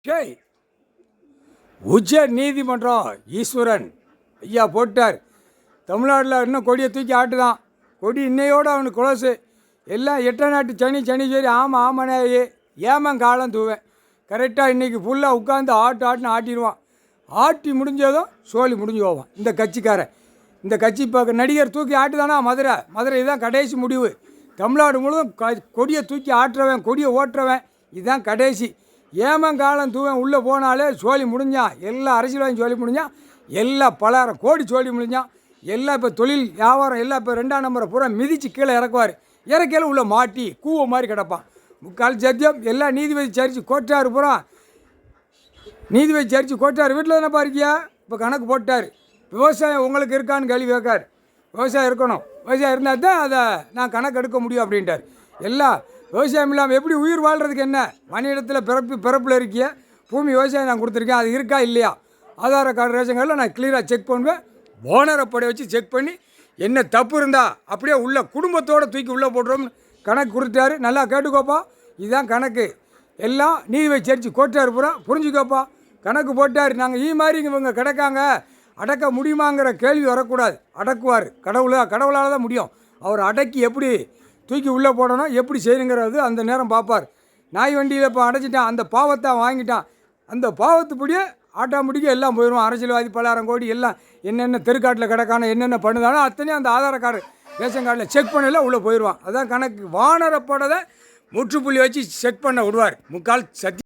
ஜெய் உச்ச நீதிமன்றம் ஈஸ்வரன் ஐயா போட்டார். தமிழ்நாட்டில் இன்னும் கொடியை தூக்கி ஆட்டுதான். கொடி இன்னையோடு அவனுக்கு குலசு எல்லாம் எட்ட நாட்டு சனி சரி ஆமாம் ஆமாண்ணே ஏமங்காலம் தூவேன். கரெக்டாக இன்றைக்கி ஃபுல்லாக உட்காந்து ஆட்டுன்னு ஆட்டிடுவான். ஆட்டி முடிஞ்சதும் சோழி முடிஞ்சு போவான். இந்த கட்சிக்காரன் இந்த கட்சி இப்போ நடிகர் தூக்கி ஆட்டுதானா மதுரை இதுதான் கடைசி முடிவு. தமிழ்நாடு முழுவதும் கொடியை தூக்கி ஆட்டுறவன் கொடியை ஓட்டுறவன் இதுதான் கடைசி. ஏமங்காலம் தூவன் உள்ளே போனாலே சோழி முடிஞ்சான். எல்லா அரசியல்வாதியும் சோழி முடிஞ்சான். எல்லாம் பலாயிரம் கோடி சோழி முடிஞ்சான். எல்லாம் இப்போ தொழில் வியாபாரம் எல்லாம் இப்போ 2ஆம் நம்பரை பூரா மிதித்து கீழே இறக்குவார். இறக்கையில் உள்ளே மாட்டி கூவ மாதிரி கிடப்பான். முக்கால் சத்தியம் எல்லாம் நீதிபதி சரிச்சு கோட்டார் பூரா நீதிபதி சரிச்சு கோட்டார் வீட்டில் தானே பாருக்கியா. இப்போ கணக்கு போட்டார். விவசாயம் உங்களுக்கு இருக்கான்னு கேள்வி கேட்கார். விவசாயம் இருக்கணும், விவசாயம் இருந்தால் தான் அதை நான் கணக்கு எடுக்க முடியும் அப்படின்ட்டார். எல்லாம் விவசாயம் இல்லாமல் எப்படி உயிர் வாழ்கிறதுக்கு என்ன மனிதத்தில் பிறப்பில் இருக்கிய பூமி விவசாயம் நான் கொடுத்துருக்கேன், அது இருக்கா இல்லையா ஆதார கார்டு ரேஷன் கார்டில் நான் கிளியராக செக் பண்ணுவேன். ஓனரை படை வச்சு செக் பண்ணி என்ன தப்பு இருந்தால் அப்படியே உள்ள குடும்பத்தோடு தூக்கி உள்ளே போட்டுருவோம்னு கணக்கு கொடுத்தாரு. நல்லா கேட்டுக்கோப்பா, இதுதான் கணக்கு. எல்லாம் நீதிபதி சரிச்சு கோட்டார் பூரா புரிஞ்சுக்கோப்பா. கணக்கு போட்டார். நாங்கள் மாதிரி இவங்க கிடக்காங்க அடக்க முடியுமாங்கிற கேள்வி வரக்கூடாது. அடக்குவார். கடவுளால் தான் முடியும். அவர் அடக்கி எப்படி தூக்கி உள்ளே போடணும் எப்படி செய்யணுங்கிறது அந்த நேரம் பார்ப்பார். நாய் வண்டியில் இப்போ அடைச்சிட்டான், அந்த பாவத்தை வாங்கிட்டான். அந்த பாவத்துப்படியே ஆட்டாமுடிக்க எல்லாம் போயிடுவான். அரசியல்வாதி பலாயிரம் கோடி எல்லாம் என்னென்ன தெருக்காட்டில் கிடக்கான என்னென்ன பண்ணுதானோ அத்தனையும் அந்த ஆதார கார்டு ரேஷன் கார்டில் செக் பண்ணல உள்ளே போயிடுவான். அதான் கணக்கு. வானரப்படதை முற்றுப்புள்ளி வச்சு செக் பண்ண விடுவார். முக்கால் சத்தி